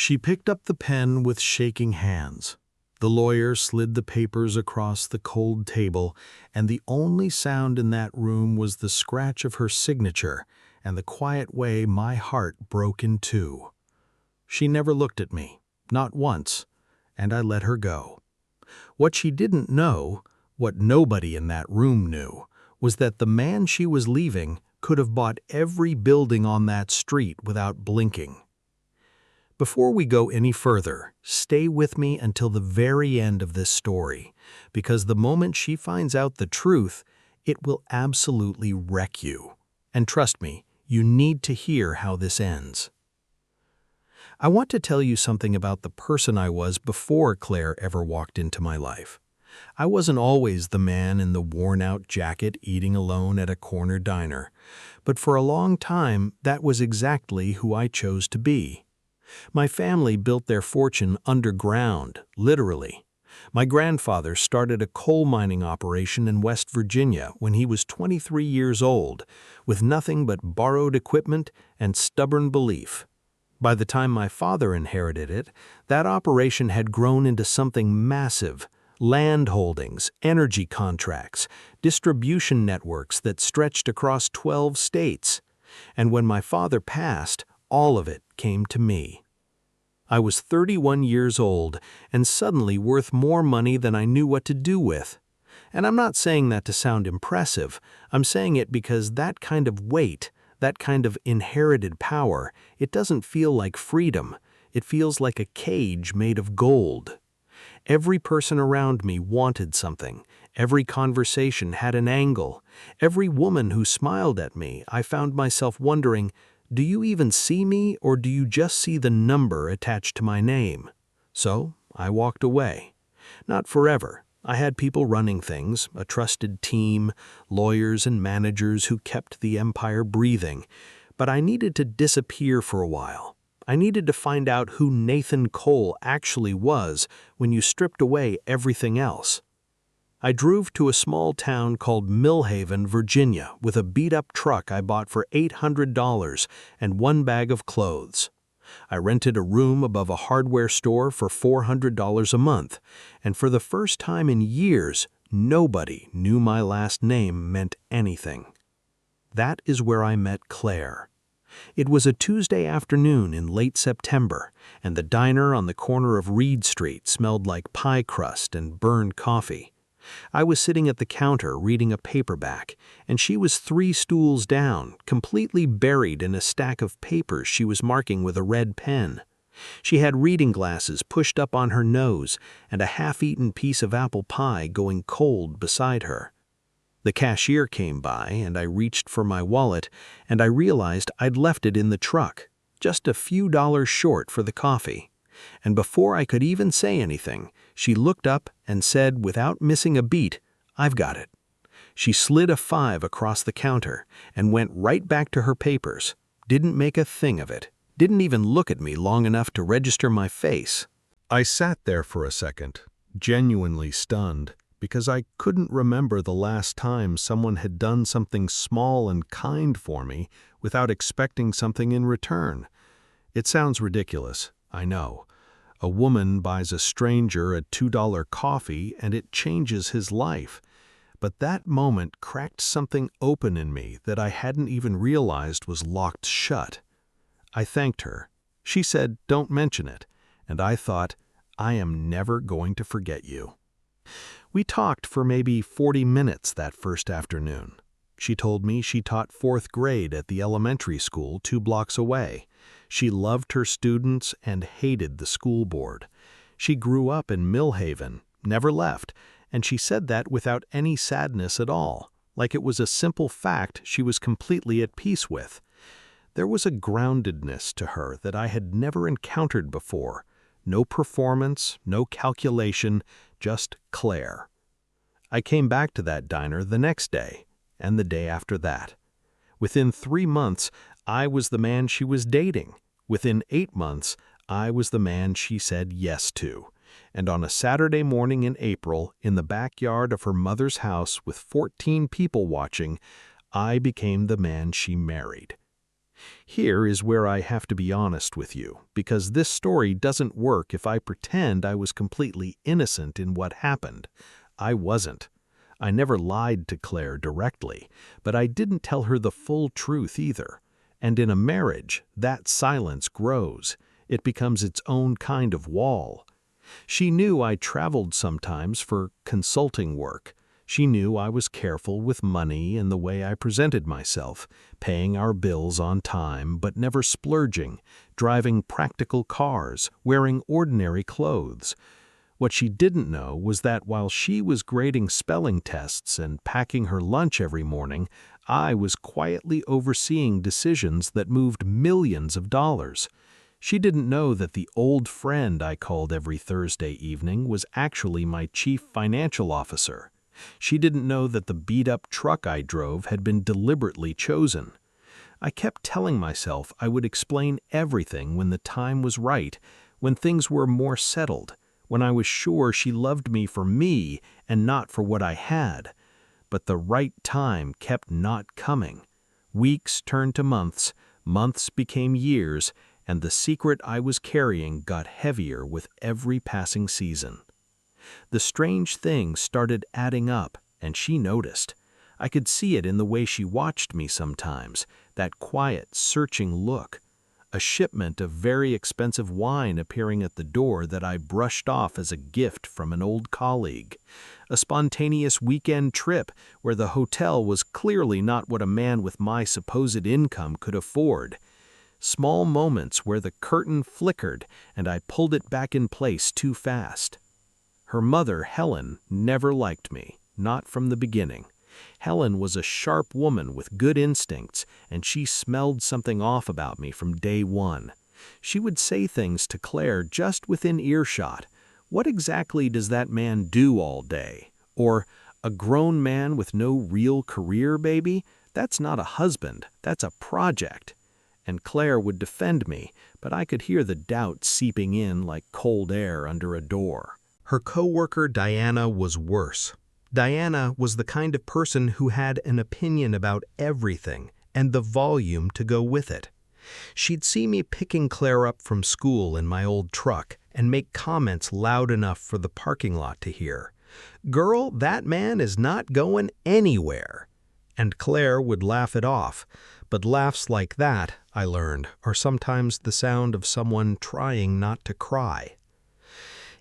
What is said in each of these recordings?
She picked up the pen with shaking hands. The lawyer slid the papers across the cold table, and the only sound in that room was the scratch of her signature and the quiet way my heart broke in two. She never looked at me, not once, and I let her go. What she didn't know, what nobody in that room knew, was that the man she was leaving could have bought every building on that street without blinking. Before we go any further, stay with me until the very end of this story, because the moment she finds out the truth, it will absolutely wreck you. And trust me, you need to hear how this ends. I want to tell you something about the person I was before Claire ever walked into my life. I wasn't always the man in the worn-out jacket eating alone at a corner diner, but for a long time that was exactly who I chose to be. My family built their fortune underground, literally. My grandfather started a coal mining operation in West Virginia when he was 23 years old, with nothing but borrowed equipment and stubborn belief. By the time my father inherited it, that operation had grown into something massive: land holdings, energy contracts, distribution networks that stretched across 12 states. And when my father passed, all of it came to me. I was 31 years old and suddenly worth more money than I knew what to do with. And I'm not saying that to sound impressive. I'm saying it because that kind of weight, that kind of inherited power, it doesn't feel like freedom. It feels like a cage made of gold. Every person around me wanted something. Every conversation had an angle. Every woman who smiled at me, I found myself wondering, do you even see me, or do you just see the number attached to my name? So I walked away. Not forever. I had people running things, a trusted team, lawyers and managers who kept the empire breathing. But I needed to disappear for a while. I needed to find out who Nathan Cole actually was when you stripped away everything else. I drove to a small town called Millhaven, Virginia, with a beat-up truck I bought for $800 and one bag of clothes. I rented a room above a hardware store for $400 a month, and for the first time in years, nobody knew my last name meant anything. That is where I met Claire. It was a Tuesday afternoon in late September, and the diner on the corner of Reed Street smelled like pie crust and burned coffee. I was sitting at the counter reading a paperback, and she was 3 stools down, completely buried in a stack of papers she was marking with a red pen. She had reading glasses pushed up on her nose and a half-eaten piece of apple pie going cold beside her. The cashier came by, and I reached for my wallet, and I realized I'd left it in the truck, just a few dollars short for the coffee. And before I could even say anything, she looked up and said, without missing a beat, "I've got it." She slid a 5 across the counter and went right back to her papers, didn't make a thing of it, didn't even look at me long enough to register my face. I sat there for a second, genuinely stunned, because I couldn't remember the last time someone had done something small and kind for me without expecting something in return. It sounds ridiculous, I know. A woman buys a stranger a $2 coffee and it changes his life. But that moment cracked something open in me that I hadn't even realized was locked shut. I thanked her. She said, "Don't mention it." And I thought, I am never going to forget you. We talked for maybe 40 minutes that first afternoon. She told me she taught 4th grade at the elementary school 2 blocks away. She loved her students and hated the school board. She grew up in Millhaven, never left, and she said that without any sadness at all, like it was a simple fact she was completely at peace with. There was a groundedness to her that I had never encountered before. No performance, no calculation, just Claire. I came back to that diner the next day, and the day after that. Within 3 months, I was the man she was dating. Within 8 months, I was the man she said yes to. And on a Saturday morning in April, in the backyard of her mother's house with 14 people watching, I became the man she married. Here is where I have to be honest with you, because this story doesn't work if I pretend I was completely innocent in what happened. I wasn't. I never lied to Claire directly, but I didn't tell her the full truth either. And in a marriage, that silence grows. It becomes its own kind of wall. She knew I traveled sometimes for consulting work. She knew I was careful with money and the way I presented myself, paying our bills on time but never splurging, driving practical cars, wearing ordinary clothes. What she didn't know was that while she was grading spelling tests and packing her lunch every morning, I was quietly overseeing decisions that moved millions of dollars. She didn't know that the old friend I called every Thursday evening was actually my chief financial officer. She didn't know that the beat-up truck I drove had been deliberately chosen. I kept telling myself I would explain everything when the time was right, when things were more settled, when I was sure she loved me for me and not for what I had. But the right time kept not coming. Weeks turned to months, months became years, and the secret I was carrying got heavier with every passing season. The strange things started adding up, and she noticed. I could see it in the way she watched me sometimes, that quiet, searching look. A shipment of very expensive wine appearing at the door that I brushed off as a gift from an old colleague. A spontaneous weekend trip where the hotel was clearly not what a man with my supposed income could afford. Small moments where the curtain flickered and I pulled it back in place too fast. Her mother, Helen, never liked me, not from the beginning. Helen was a sharp woman with good instincts, and she smelled something off about me from day one. She would say things to Claire just within earshot. What exactly does that man do all day? Or, a grown man with no real career, baby? That's not a husband, that's a project. And Claire would defend me, but I could hear the doubt seeping in like cold air under a door. Her co-worker Diana was worse. Diana was the kind of person who had an opinion about everything and the volume to go with it. She'd see me picking Claire up from school in my old truck and make comments loud enough for the parking lot to hear. "Girl, that man is not going anywhere." And Claire would laugh it off. But laughs like that, I learned, are sometimes the sound of someone trying not to cry.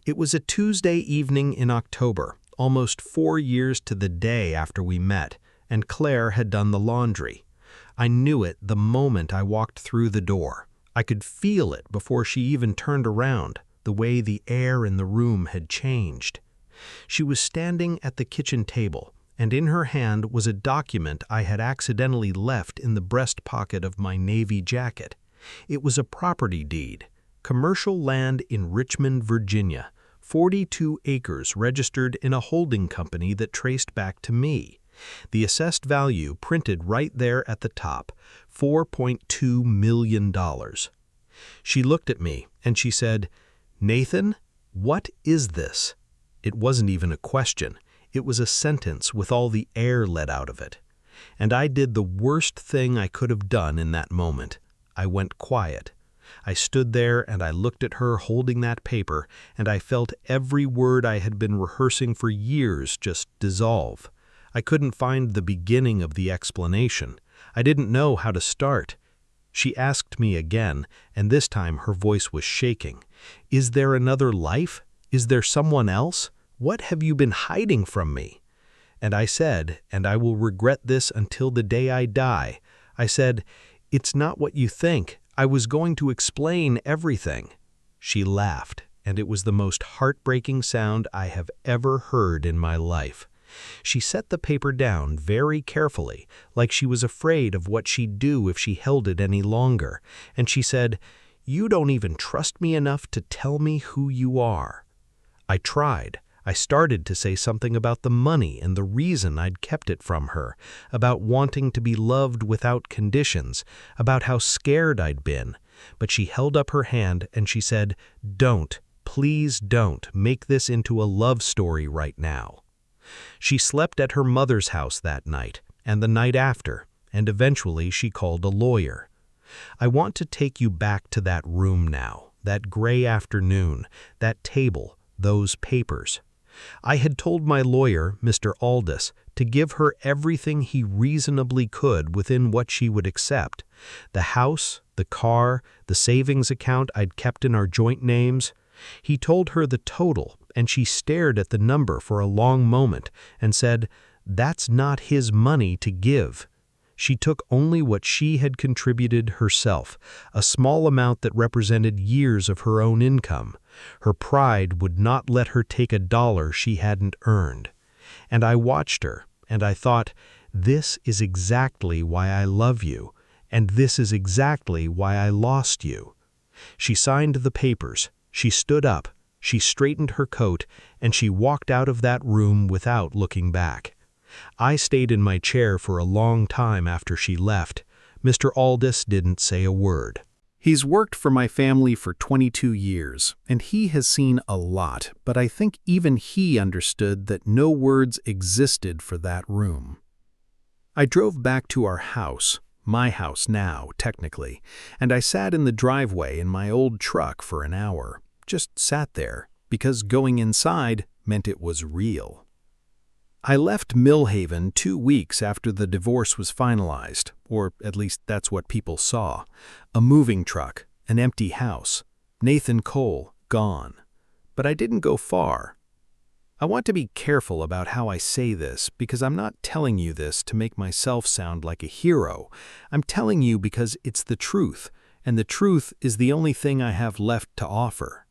It was a Tuesday evening in October, almost 4 years to the day after we met, and Claire had done the laundry. I knew it the moment I walked through the door. I could feel it before she even turned around, the way the air in the room had changed. She was standing at the kitchen table, and in her hand was a document I had accidentally left in the breast pocket of my navy jacket. It was a property deed. Commercial land in Richmond, Virginia, 42 acres registered in a holding company that traced back to me. The assessed value printed right there at the top, $4.2 million. She looked at me and she said, "Nathan, what is this?" It wasn't even a question. It was a sentence with all the air let out of it. And I did the worst thing I could have done in that moment. I went quiet. I stood there and I looked at her holding that paper, and I felt every word I had been rehearsing for years just dissolve. I couldn't find the beginning of the explanation. I didn't know how to start. She asked me again, and this time her voice was shaking. "Is there another life? Is there someone else? What have you been hiding from me?" And I said, and I will regret this until the day I die, I said, "It's not what you think. I was going to explain everything." She laughed, and it was the most heartbreaking sound I have ever heard in my life. She set the paper down very carefully, like she was afraid of what she'd do if she held it any longer, and she said, "You don't even trust me enough to tell me who you are." I tried. I started to say something about the money and the reason I'd kept it from her, about wanting to be loved without conditions, about how scared I'd been. But she held up her hand and she said, "Don't, please don't make this into a love story right now." She slept at her mother's house that night, and the night after, and eventually she called a lawyer. I want to take you back to that room now, that gray afternoon, that table, those papers. I had told my lawyer, Mr. Aldous, to give her everything he reasonably could within what she would accept. The house, the car, the savings account I'd kept in our joint names. He told her the total, and she stared at the number for a long moment and said, "That's not his money to give." She took only what she had contributed herself, a small amount that represented years of her own income. Her pride would not let her take a dollar she hadn't earned. And I watched her, and I thought, this is exactly why I love you, and this is exactly why I lost you. She signed the papers, she stood up, she straightened her coat, and she walked out of that room without looking back. I stayed in my chair for a long time after she left. Mr. Aldous didn't say a word. He's worked for my family for 22 years, and he has seen a lot, but I think even he understood that no words existed for that room. I drove back to our house, my house now, technically, and I sat in the driveway in my old truck for an hour. Just sat there, because going inside meant it was real. I left Millhaven 2 weeks after the divorce was finalized, or at least that's what people saw. A moving truck, an empty house, Nathan Cole gone. But I didn't go far. I want to be careful about how I say this because I'm not telling you this to make myself sound like a hero. I'm telling you because it's the truth, and the truth is the only thing I have left to offer.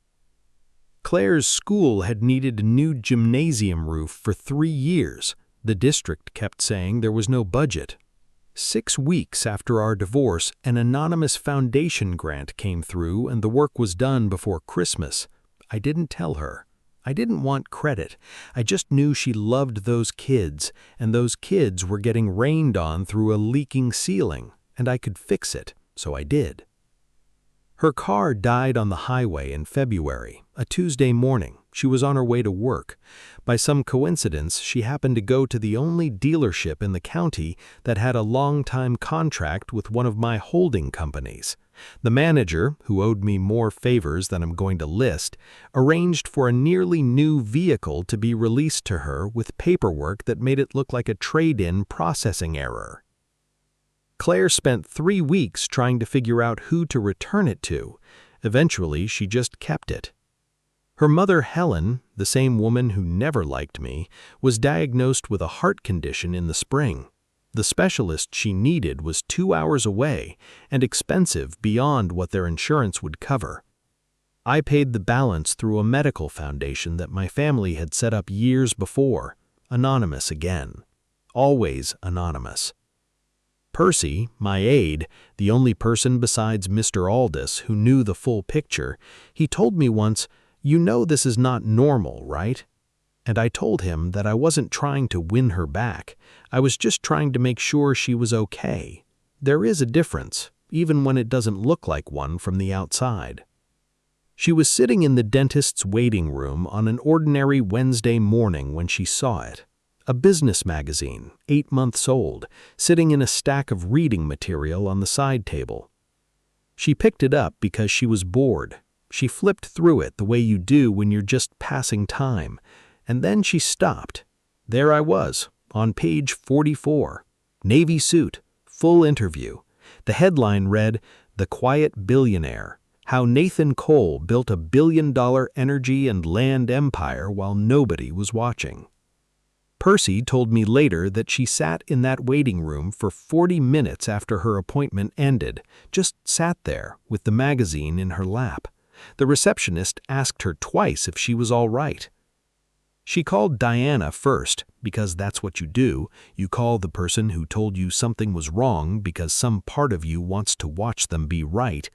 Claire's school had needed a new gymnasium roof for 3 years. The district kept saying there was no budget. 6 weeks after our divorce, an anonymous foundation grant came through and the work was done before Christmas. I didn't tell her. I didn't want credit. I just knew she loved those kids, and those kids were getting rained on through a leaking ceiling, and I could fix it, so I did. Her car died on the highway in February, a Tuesday morning. She was on her way to work. By some coincidence, she happened to go to the only dealership in the county that had a long-time contract with one of my holding companies. The manager, who owed me more favors than I'm going to list, arranged for a nearly new vehicle to be released to her with paperwork that made it look like a trade-in processing error. Claire spent 3 weeks trying to figure out who to return it to. Eventually, she just kept it. Her mother, Helen, the same woman who never liked me, was diagnosed with a heart condition in the spring. The specialist she needed was 2 hours away and expensive beyond what their insurance would cover. I paid the balance through a medical foundation that my family had set up years before, anonymous again. Always anonymous. Percy, my aide, the only person besides Mr. Aldous who knew the full picture, he told me once, "You know this is not normal, right?" And I told him that I wasn't trying to win her back. I was just trying to make sure she was okay. There is a difference, even when it doesn't look like one from the outside. She was sitting in the dentist's waiting room on an ordinary Wednesday morning when she saw it. A business magazine, 8 months old, sitting in a stack of reading material on the side table. She picked it up because she was bored. She flipped through it the way you do when you're just passing time. And then she stopped. There I was, on page 44. Navy suit, full interview. The headline read, "The Quiet Billionaire. How Nathan Cole Built a Billion-Dollar Energy and Land Empire While Nobody Was Watching." Percy told me later that she sat in that waiting room for 40 minutes after her appointment ended, just sat there with the magazine in her lap. The receptionist asked her twice if she was all right. She called Diana first, because that's what you do. You call the person who told you something was wrong because some part of you wants to watch them be right.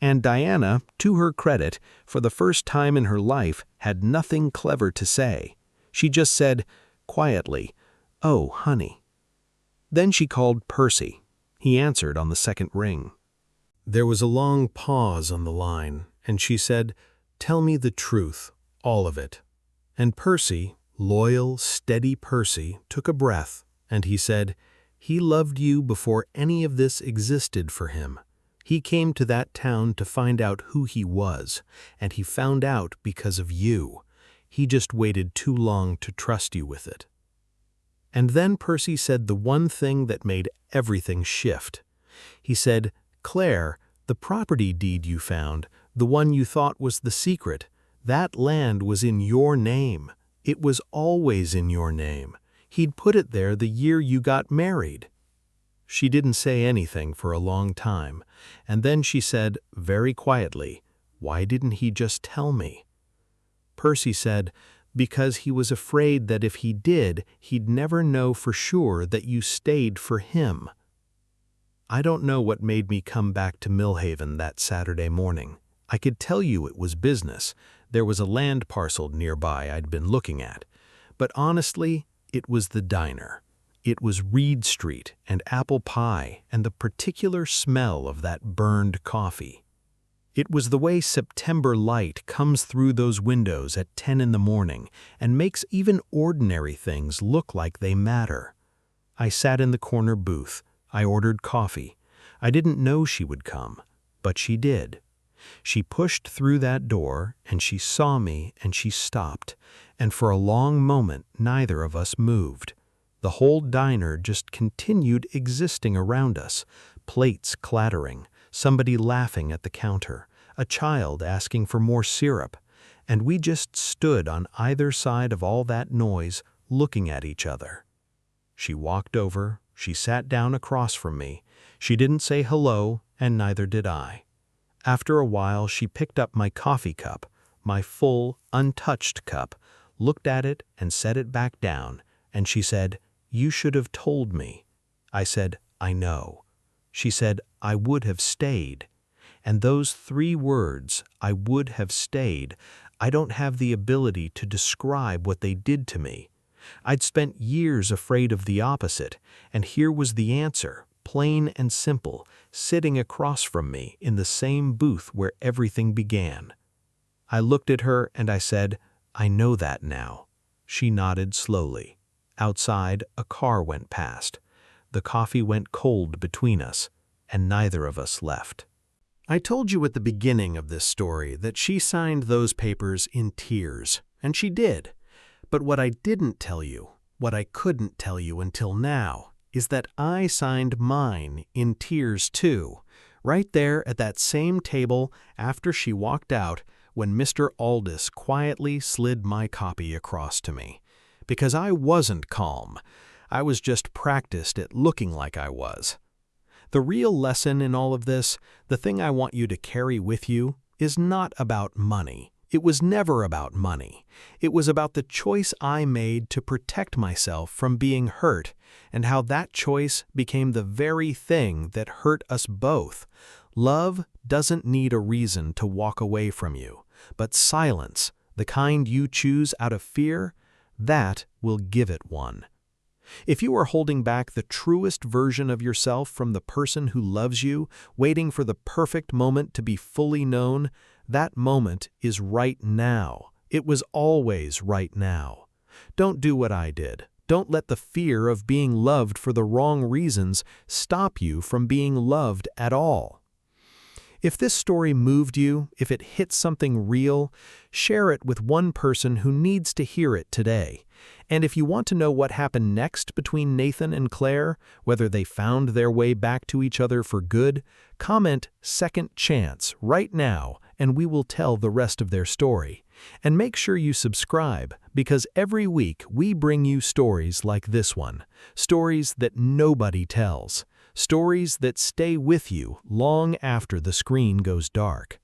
And Diana, to her credit, for the first time in her life, had nothing clever to say. She just said, quietly, "Oh, honey." Then she called Percy. He answered on the second ring. There was a long pause on the line, and she said, "Tell me the truth, all of it." And Percy, loyal, steady Percy, took a breath, and he said, "He loved you before any of this existed for him. He came to that town to find out who he was, and he found out because of you. He just waited too long to trust you with it." And then Percy said the one thing that made everything shift. He said, "Claire, the property deed you found, the one you thought was the secret, that land was in your name. It was always in your name. He'd put it there the year you got married." She didn't say anything for a long time, and then she said, very quietly, "Why didn't he just tell me?" Percy said, "Because he was afraid that if he did, he'd never know for sure that you stayed for him." I don't know what made me come back to Millhaven that Saturday morning. I could tell you it was business. There was a land parcel nearby I'd been looking at. But honestly, it was the diner. It was Reed Street and apple pie and the particular smell of that burned coffee. It was the way September light comes through those windows at 10 in the morning and makes even ordinary things look like they matter. I sat in the corner booth. I ordered coffee. I didn't know she would come, but she did. She pushed through that door, and she saw me, and she stopped, and for a long moment neither of us moved. The whole diner just continued existing around us, plates clattering, somebody laughing at the counter, a child asking for more syrup, and we just stood on either side of all that noise, looking at each other. She walked over, she sat down across from me. She didn't say hello, and neither did I. After a while, she picked up my coffee cup, my full, untouched cup, looked at it and set it back down, and she said, "You should have told me." I said, "I know." She said, "I would have stayed." And those 3 words, "I would have stayed," I don't have the ability to describe what they did to me. I'd spent years afraid of the opposite, and here was the answer, plain and simple, sitting across from me in the same booth where everything began. I looked at her and I said, "I know that now." She nodded slowly. Outside, a car went past. The coffee went cold between us, and neither of us left. I told you at the beginning of this story that she signed those papers in tears, and she did. But what I didn't tell you, what I couldn't tell you until now, is that I signed mine in tears too, right there at that same table after she walked out when Mr. Aldous quietly slid my copy across to me. Because I wasn't calm. I was just practiced at looking like I was. The real lesson in all of this, the thing I want you to carry with you, is not about money. It was never about money. It was about the choice I made to protect myself from being hurt, and how that choice became the very thing that hurt us both. Love doesn't need a reason to walk away from you, but silence, the kind you choose out of fear, that will give it one. If you are holding back the truest version of yourself from the person who loves you, waiting for the perfect moment to be fully known, that moment is right now. It was always right now. Don't do what I did. Don't let the fear of being loved for the wrong reasons stop you from being loved at all. If this story moved you, if it hit something real, share it with one person who needs to hear it today. And if you want to know what happened next between Nathan and Claire, whether they found their way back to each other for good, comment "Second Chance" right now, and we will tell the rest of their story. And make sure you subscribe, because every week we bring you stories like this one, stories that nobody tells, stories that stay with you long after the screen goes dark.